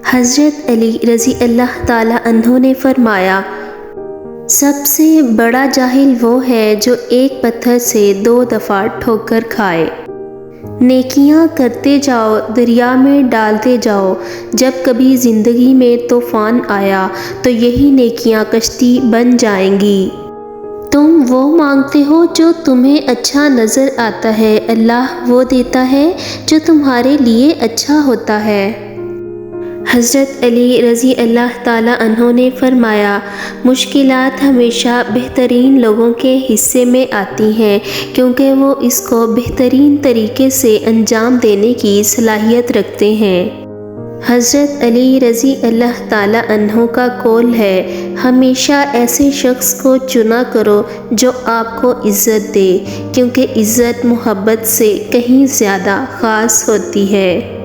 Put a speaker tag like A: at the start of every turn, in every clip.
A: حضرت علی رضی اللہ تعالی عنہ نے فرمایا، سب سے بڑا جاہل وہ ہے جو ایک پتھر سے 2 دفعہ ٹھوکر کھائے۔ نیکیاں کرتے جاؤ، دریا میں ڈالتے جاؤ، جب کبھی زندگی میں طوفان آیا تو یہی نیکیاں کشتی بن جائیں گی۔ تم وہ مانگتے ہو جو تمہیں اچھا نظر آتا ہے، اللہ وہ دیتا ہے جو تمہارے لیے اچھا ہوتا ہے۔ حضرت علی رضی اللہ تعالی عنہ نے فرمایا، مشکلات ہمیشہ بہترین لوگوں کے حصے میں آتی ہیں کیونکہ وہ اس کو بہترین طریقے سے انجام دینے کی صلاحیت رکھتے ہیں۔ حضرت علی رضی اللہ تعالی عنہ کا قول ہے، ہمیشہ ایسے شخص کو چنا کرو جو آپ کو عزت دے، کیونکہ عزت محبت سے کہیں زیادہ خاص ہوتی ہے۔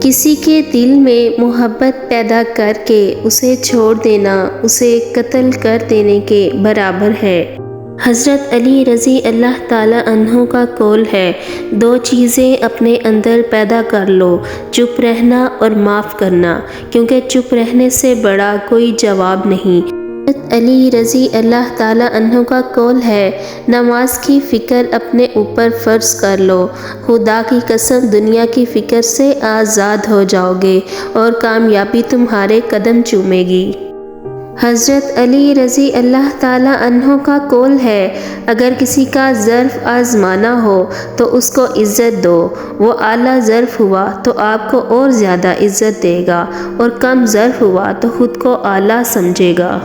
A: کسی کے دل میں محبت پیدا کر کے اسے چھوڑ دینا اسے قتل کر دینے کے برابر ہے۔ حضرت علی رضی اللہ تعالی عنہ کا قول ہے، 2 چیزیں اپنے اندر پیدا کر لو، چپ رہنا اور معاف کرنا، کیونکہ چپ رہنے سے بڑا کوئی جواب نہیں۔ حضرت علی رضی اللہ تعالی عنہ کا قول ہے، نماز کی فکر اپنے اوپر فرض کر لو، خدا کی قسم دنیا کی فکر سے آزاد ہو جاؤ گے اور کامیابی تمہارے قدم چومے گی۔ حضرت علی رضی اللہ تعالی عنہ کا قول ہے، اگر کسی کا ظرف آزمانا ہو تو اس کو عزت دو، وہ اعلیٰ ظرف ہوا تو آپ کو اور زیادہ عزت دے گا اور کم ظرف ہوا تو خود کو اعلیٰ سمجھے گا۔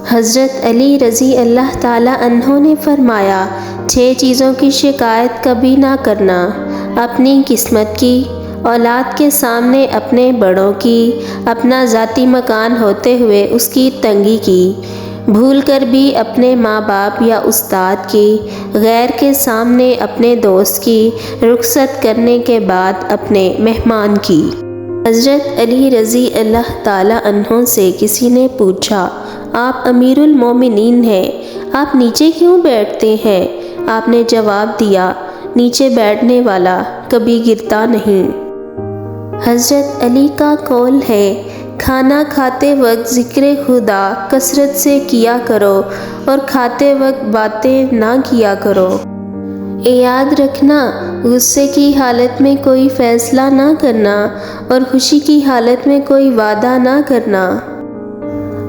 A: حضرت علی رضی اللہ تعالی عنہ نے فرمایا، 6 چیزوں کی شکایت کبھی نہ کرنا، اپنی قسمت کی، اولاد کے سامنے اپنے بڑوں کی، اپنا ذاتی مکان ہوتے ہوئے اس کی تنگی کی، بھول کر بھی اپنے ماں باپ یا استاد کی، غیر کے سامنے اپنے دوست کی، رخصت کرنے کے بعد اپنے مہمان کی۔ حضرت علی رضی اللہ تعالی عنہ سے کسی نے پوچھا، آپ امیر المومنین ہیں، آپ نیچے کیوں بیٹھتے ہیں؟ آپ نے جواب دیا، نیچے بیٹھنے والا کبھی گرتا نہیں۔ حضرت علی کا قول ہے، کھانا کھاتے وقت ذکر خدا کثرت سے کیا کرو اور کھاتے وقت باتیں نہ کیا کرو۔ یاد رکھنا، غصے کی حالت میں کوئی فیصلہ نہ کرنا اور خوشی کی حالت میں کوئی وعدہ نہ کرنا۔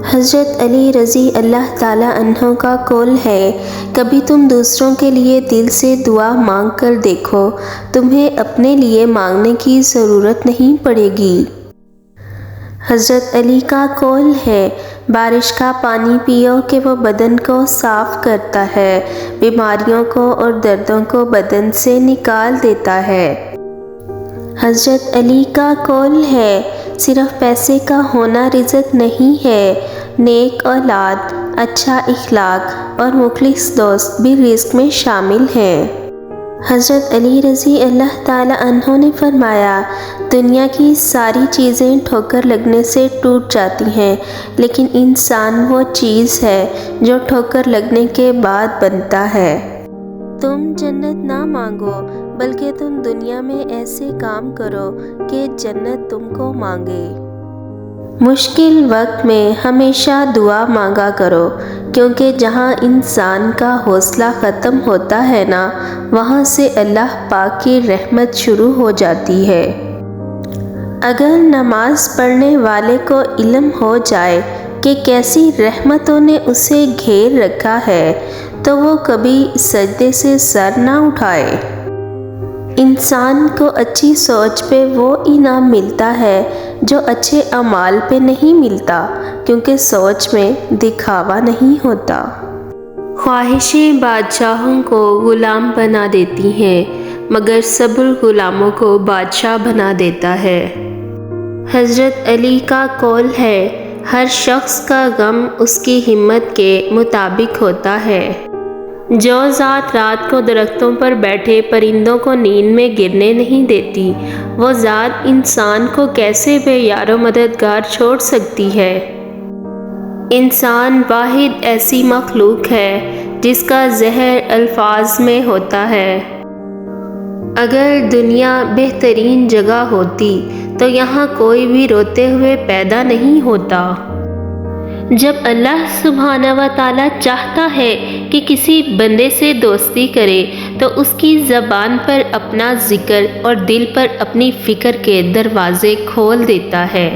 A: حضرت علی رضی اللہ تعالی عنہ کا قول ہے، کبھی تم دوسروں کے لیے دل سے دعا مانگ کر دیکھو، تمہیں اپنے لیے مانگنے کی ضرورت نہیں پڑے گی۔ حضرت علی کا قول ہے، بارش کا پانی پیو کہ وہ بدن کو صاف کرتا ہے، بیماریوں کو اور دردوں کو بدن سے نکال دیتا ہے۔ حضرت علی کا قول ہے، صرف پیسے کا ہونا رزق نہیں ہے، نیک اولاد، اچھا اخلاق اور مخلص دوست بھی رزق میں شامل ہیں۔ حضرت علی رضی اللہ تعالی عنہ نے فرمایا، دنیا کی ساری چیزیں ٹھوکر لگنے سے ٹوٹ جاتی ہیں، لیکن انسان وہ چیز ہے جو ٹھوکر لگنے کے بعد بنتا ہے۔ تم جنت نہ مانگو، بلکہ تم دنیا میں ایسے کام کرو کہ جنت تم کو مانگے۔ مشکل وقت میں ہمیشہ دعا مانگا کرو، کیونکہ جہاں انسان کا حوصلہ ختم ہوتا ہے نا، وہاں سے اللہ پاک کی رحمت شروع ہو جاتی ہے۔ اگر نماز پڑھنے والے کو علم ہو جائے کہ کیسی رحمتوں نے اسے گھیر رکھا ہے تو وہ کبھی سجدے سے سر نہ اٹھائے۔ انسان کو اچھی سوچ پہ وہ انعام ملتا ہے جو اچھے اعمال پہ نہیں ملتا، کیونکہ سوچ میں دکھاوا نہیں ہوتا۔ خواہشیں بادشاہوں کو غلام بنا دیتی ہیں، مگر صبر غلاموں کو بادشاہ بنا دیتا ہے۔ حضرت علی کا قول ہے، ہر شخص کا غم اس کی ہمت کے مطابق ہوتا ہے۔ جو ذات رات کو درختوں پر بیٹھے پرندوں کو نیند میں گرنے نہیں دیتی، وہ ذات انسان کو کیسے بے یار و مددگار چھوڑ سکتی ہے؟ انسان واحد ایسی مخلوق ہے جس کا زہر الفاظ میں ہوتا ہے۔ اگر دنیا بہترین جگہ ہوتی تو یہاں کوئی بھی روتے ہوئے پیدا نہیں ہوتا۔ جب اللہ سبحانہ و تعالیٰ چاہتا ہے کہ کسی بندے سے دوستی کرے تو اس کی زبان پر اپنا ذکر اور دل پر اپنی فکر کے دروازے کھول دیتا ہے۔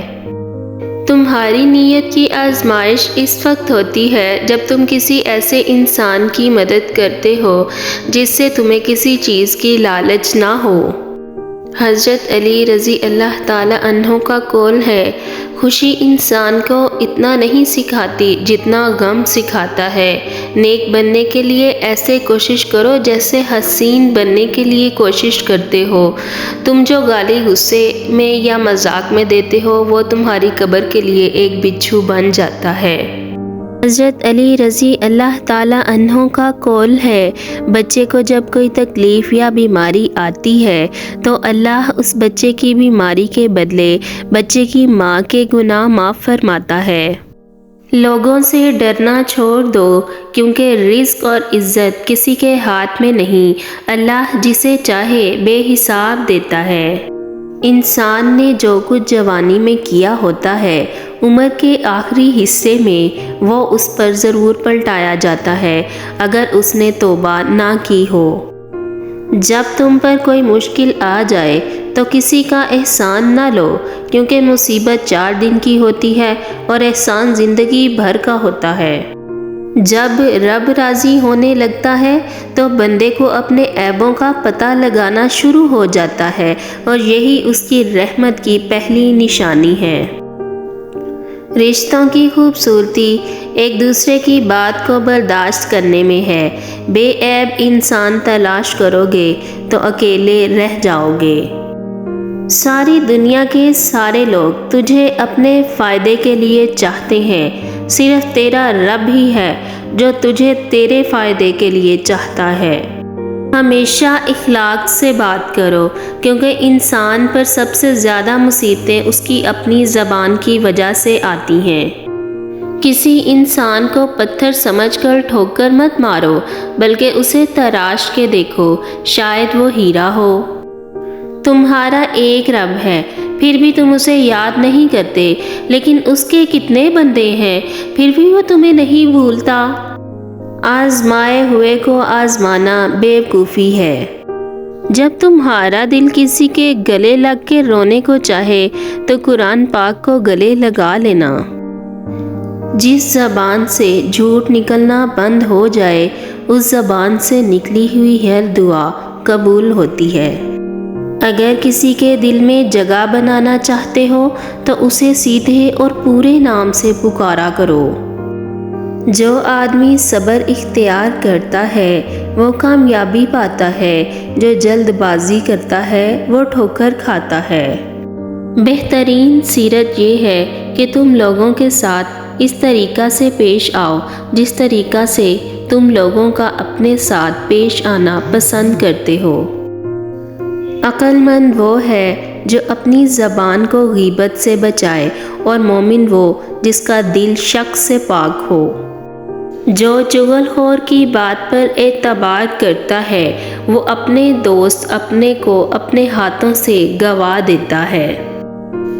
A: تمہاری نیت کی آزمائش اس وقت ہوتی ہے جب تم کسی ایسے انسان کی مدد کرتے ہو جس سے تمہیں کسی چیز کی لالچ نہ ہو۔ حضرت علی رضی اللہ تعالی عنہ کا قول ہے، خوشی انسان کو اتنا نہیں سکھاتی جتنا غم سکھاتا ہے۔ نیک بننے کے لیے ایسے کوشش کرو جیسے حسین بننے کے لیے کوشش کرتے ہو۔ تم جو گالی غصے میں یا مذاق میں دیتے ہو وہ تمہاری قبر کے لیے ایک بچھو بن جاتا ہے۔ حضرت علی رضی اللہ تعالی عنہ کا قول ہے، بچے کو جب کوئی تکلیف یا بیماری آتی ہے تو اللہ اس بچے کی بیماری کے بدلے بچے کی ماں کے گناہ معاف فرماتا ہے۔ لوگوں سے ڈرنا چھوڑ دو کیونکہ رزق اور عزت کسی کے ہاتھ میں نہیں، اللہ جسے چاہے بے حساب دیتا ہے۔ انسان نے جو کچھ جوانی میں کیا ہوتا ہے عمر کے آخری حصے میں وہ اس پر ضرور پلٹایا جاتا ہے اگر اس نے توبہ نہ کی ہو۔ جب تم پر کوئی مشکل آ جائے تو کسی کا احسان نہ لو کیونکہ مصیبت 4 دن کی ہوتی ہے اور احسان زندگی بھر کا ہوتا ہے۔ جب رب راضی ہونے لگتا ہے تو بندے کو اپنے عیبوں کا پتہ لگانا شروع ہو جاتا ہے اور یہی اس کی رحمت کی پہلی نشانی ہے۔ رشتوں کی خوبصورتی ایک دوسرے کی بات کو برداشت کرنے میں ہے۔ بے عیب انسان تلاش کرو گے تو اکیلے رہ جاؤ گے۔ ساری دنیا کے سارے لوگ تجھے اپنے فائدے کے لیے چاہتے ہیں، صرف تیرا رب ہی ہے جو تجھے تیرے فائدے کے لیے چاہتا ہے۔ ہمیشہ اخلاق سے بات کرو کیونکہ انسان پر سب سے زیادہ مصیبتیں اس کی اپنی زبان کی وجہ سے آتی ہیں۔ کسی انسان کو پتھر سمجھ کر ٹھوکر مت مارو بلکہ اسے تراش کے دیکھو، شاید وہ ہیرا ہو۔ تمہارا ایک رب ہے پھر بھی تم اسے یاد نہیں کرتے، لیکن اس کے کتنے بندے ہیں پھر بھی وہ تمہیں نہیں بھولتا۔ آزمائے ہوئے کو آزمانا بیوقوفی ہے۔ جب تمہارا دل کسی کے گلے لگ کے رونے کو چاہے تو قرآن پاک کو گلے لگا لینا۔ جس زبان سے جھوٹ نکلنا بند ہو جائے اس زبان سے نکلی ہوئی ہر دعا قبول ہوتی ہے۔ اگر کسی کے دل میں جگہ بنانا چاہتے ہو تو اسے سیدھے اور پورے نام سے پکارا کرو۔ جو آدمی صبر اختیار کرتا ہے وہ کامیابی پاتا ہے، جو جلد بازی کرتا ہے وہ ٹھوکر کھاتا ہے۔ بہترین سیرت یہ ہے کہ تم لوگوں کے ساتھ اس طریقہ سے پیش آؤ جس طریقہ سے تم لوگوں کا اپنے ساتھ پیش آنا پسند کرتے ہو۔ عقل مند وہ ہے جو اپنی زبان کو غیبت سے بچائے اور مومن وہ جس کا دل شک سے پاک ہو۔ جو چغل خور کی بات پر اعتبار کرتا ہے وہ اپنے دوست اپنے کو اپنے ہاتھوں سے گوا دیتا ہے۔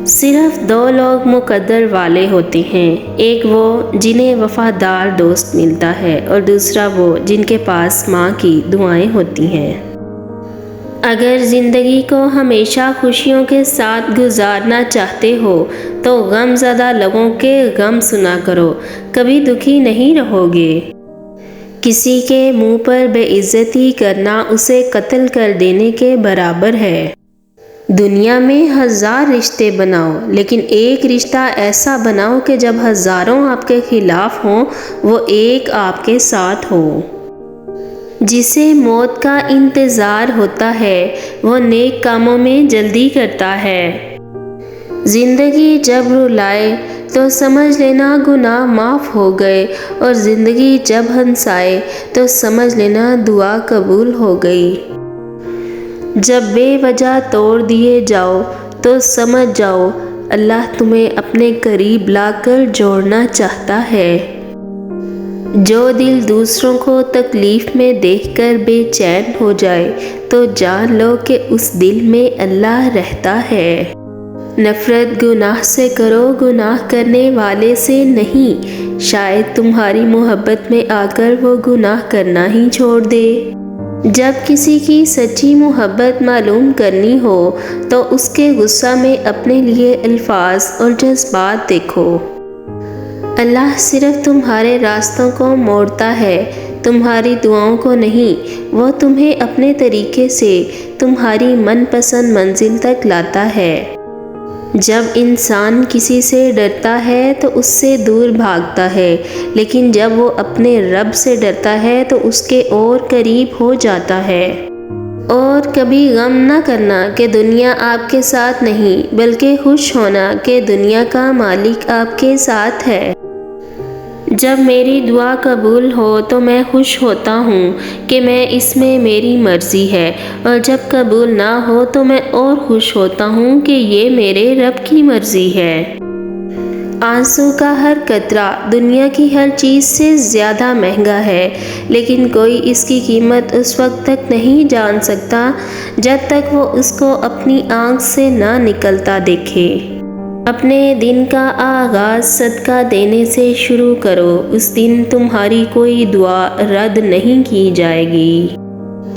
A: صرف 2 لوگ مقدر والے ہوتے ہیں، ایک وہ جنہیں وفادار دوست ملتا ہے اور دوسرا وہ جن کے پاس ماں کی دعائیں ہوتی ہیں۔ اگر زندگی کو ہمیشہ خوشیوں کے ساتھ گزارنا چاہتے ہو تو غم زدہ لوگوں کے غم سنا کرو، کبھی دکھی نہیں رہو گے۔ کسی کے منہ پر بے عزتی کرنا اسے قتل کر دینے کے برابر ہے۔ دنیا میں 1000 رشتے بناؤ لیکن ایک رشتہ ایسا بناؤ کہ جب ہزاروں آپ کے خلاف ہوں وہ ایک آپ کے ساتھ ہو۔ جسے موت کا انتظار ہوتا ہے وہ نیک کاموں میں جلدی کرتا ہے۔ زندگی جب رلائے تو سمجھ لینا گناہ معاف ہو گئے اور زندگی جب ہنسائے تو سمجھ لینا دعا قبول ہو گئی۔ جب بے وجہ توڑ دیے جاؤ تو سمجھ جاؤ اللہ تمہیں اپنے قریب لا کر جوڑنا چاہتا ہے۔ جو دل دوسروں کو تکلیف میں دیکھ کر بے چین ہو جائے تو جان لو کہ اس دل میں اللہ رہتا ہے۔ نفرت گناہ سے کرو، گناہ کرنے والے سے نہیں، شاید تمہاری محبت میں آ کر وہ گناہ کرنا ہی چھوڑ دے۔ جب کسی کی سچی محبت معلوم کرنی ہو تو اس کے غصہ میں اپنے لیے الفاظ اور جذبات دیکھو۔ اللہ صرف تمہارے راستوں کو موڑتا ہے، تمہاری دعاؤں کو نہیں۔ وہ تمہیں اپنے طریقے سے تمہاری من پسند منزل تک لاتا ہے۔ جب انسان کسی سے ڈرتا ہے تو اس سے دور بھاگتا ہے، لیکن جب وہ اپنے رب سے ڈرتا ہے تو اس کے اور قریب ہو جاتا ہے۔ اور کبھی غم نہ کرنا کہ دنیا آپ کے ساتھ نہیں، بلکہ خوش ہونا کہ دنیا کا مالک آپ کے ساتھ ہے۔ جب میری دعا قبول ہو تو میں خوش ہوتا ہوں کہ اس میں میری مرضی ہے، اور جب قبول نہ ہو تو میں اور خوش ہوتا ہوں کہ یہ میرے رب کی مرضی ہے۔ آنسو کا ہر قطرہ دنیا کی ہر چیز سے زیادہ مہنگا ہے، لیکن کوئی اس کی قیمت اس وقت تک نہیں جان سکتا جب تک وہ اس کو اپنی آنکھ سے نہ نکلتا دیکھے۔ اپنے دن کا آغاز صدقہ دینے سے شروع کرو، اس دن تمہاری کوئی دعا رد نہیں کی جائے گی۔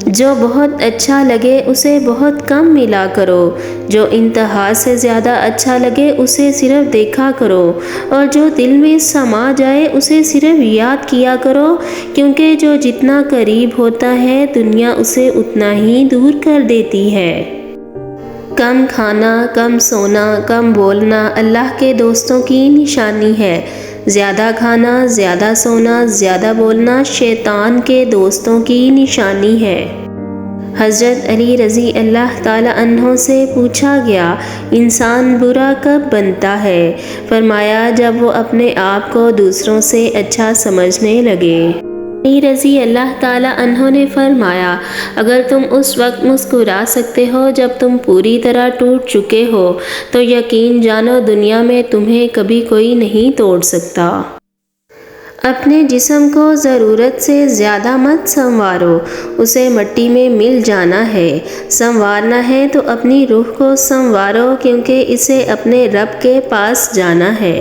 A: جو بہت اچھا لگے اسے بہت کم ملا کرو، جو انتہا سے زیادہ اچھا لگے اسے صرف دیکھا کرو، اور جو دل میں سما جائے اسے صرف یاد کیا کرو، کیونکہ جو جتنا قریب ہوتا ہے دنیا اسے اتنا ہی دور کر دیتی ہے۔ کم کھانا، کم سونا، کم بولنا اللہ کے دوستوں کی نشانی ہے۔ زیادہ کھانا، زیادہ سونا، زیادہ بولنا شیطان کے دوستوں کی نشانی ہے۔ حضرت علی رضی اللہ تعالی عنہ سے پوچھا گیا، انسان برا کب بنتا ہے؟ فرمایا، جب وہ اپنے آپ کو دوسروں سے اچھا سمجھنے لگے۔ علی رضی اللہ تعالی عنہ نے فرمایا، اگر تم اس وقت مسکرا سکتے ہو جب تم پوری طرح ٹوٹ چکے ہو تو یقین جانو دنیا میں تمہیں کبھی کوئی نہیں توڑ سکتا۔ اپنے جسم کو ضرورت سے زیادہ مت سنوارو، اسے مٹی میں مل جانا ہے۔ سنوارنا ہے تو اپنی روح کو سنوارو، کیونکہ اسے اپنے رب کے پاس جانا ہے۔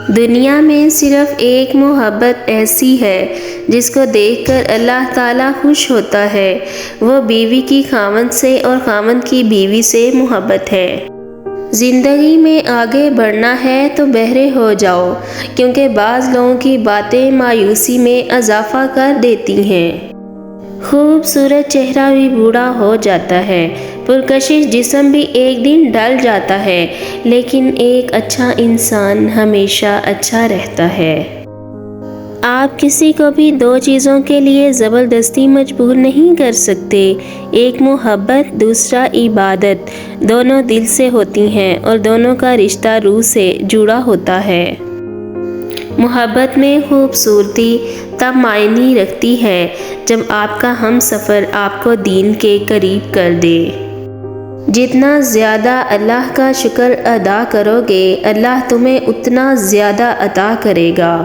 A: دنیا میں صرف ایک محبت ایسی ہے جس کو دیکھ کر اللہ تعالیٰ خوش ہوتا ہے، وہ بیوی کی خاوند سے اور خاوند کی بیوی سے محبت ہے۔ زندگی میں آگے بڑھنا ہے تو بہرے ہو جاؤ، کیونکہ بعض لوگوں کی باتیں مایوسی میں اضافہ کر دیتی ہیں۔ خوبصورت چہرہ بھی بوڑھا ہو جاتا ہے، پرکشش جسم بھی ایک دن ڈل جاتا ہے، لیکن ایک اچھا انسان ہمیشہ اچھا رہتا ہے۔ آپ کسی کو بھی دو چیزوں کے لیے زبردستی مجبور نہیں کر سکتے، ایک محبت، دوسرا عبادت۔ دونوں دل سے ہوتی ہیں اور دونوں کا رشتہ روح سے جڑا ہوتا ہے۔ محبت میں خوبصورتی تب معنی رکھتی ہے جب آپ کا ہم سفر آپ کو دین کے قریب کر دے۔ جتنا زیادہ اللہ کا شکر ادا کرو گے، اللہ تمہیں اتنا زیادہ عطا کرے گا۔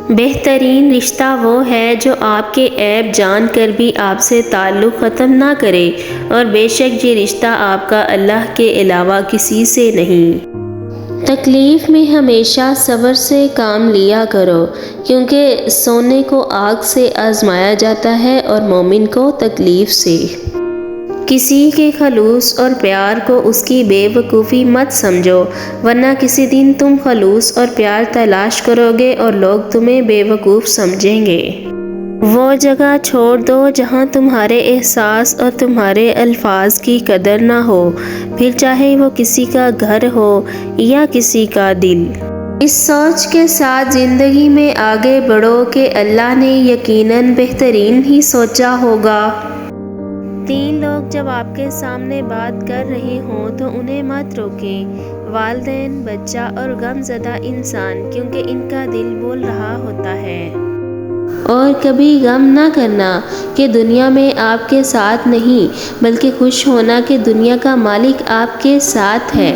A: بہترین رشتہ وہ ہے جو آپ کے عیب جان کر بھی آپ سے تعلق ختم نہ کرے، اور بے شک یہ رشتہ آپ کا اللہ کے علاوہ کسی سے نہیں۔ تکلیف میں ہمیشہ صبر سے کام لیا کرو، کیونکہ سونے کو آگ سے آزمایا جاتا ہے اور مومن کو تکلیف سے۔ کسی کے خلوص اور پیار کو اس کی بے وقوفی مت سمجھو، ورنہ کسی دن تم خلوص اور پیار تلاش کرو گے اور لوگ تمہیں بے وقوف سمجھیں گے۔ وہ جگہ چھوڑ دو جہاں تمہارے احساس اور تمہارے الفاظ کی قدر نہ ہو، پھر چاہے وہ کسی کا گھر ہو یا کسی کا دل۔ اس سوچ کے ساتھ زندگی میں آگے بڑھو کہ اللہ نے یقیناً بہترین ہی سوچا ہوگا۔ 3 لوگ جب آپ کے سامنے بات کر رہے ہوں تو انہیں مت روکیں، والدین، بچہ اور غم زدہ انسان، کیونکہ ان کا دل بول رہا ہوتا ہے۔ اور کبھی غم نہ کرنا کہ دنیا میں آپ کے ساتھ نہیں، بلکہ خوش ہونا کہ دنیا کا مالک آپ کے ساتھ ہے۔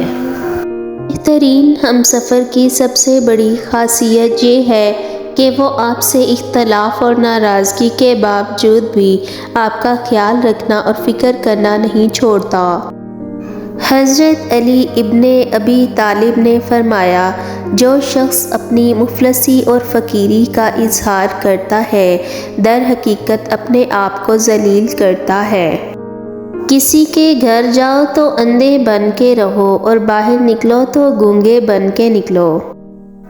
A: بہترین ہم سفر کی سب سے بڑی خاصیت یہ ہے کہ وہ آپ سے اختلاف اور ناراضگی کے باوجود بھی آپ کا خیال رکھنا اور فکر کرنا نہیں چھوڑتا۔ حضرت علی ابن ابی طالب نے فرمایا، جو شخص اپنی مفلسی اور فقیری کا اظہار کرتا ہے در حقیقت اپنے آپ کو ذلیل کرتا ہے۔ کسی کے گھر جاؤ تو اندھے بن کے رہو اور باہر نکلو تو گونگے بن کے نکلو۔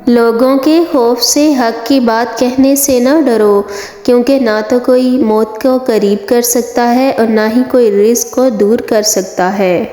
A: لوگوں کے خوف سے حق کی بات کہنے سے نہ ڈرو، کیونکہ نہ تو کوئی موت کو قریب کر سکتا ہے اور نہ ہی کوئی رزق کو دور کر سکتا ہے۔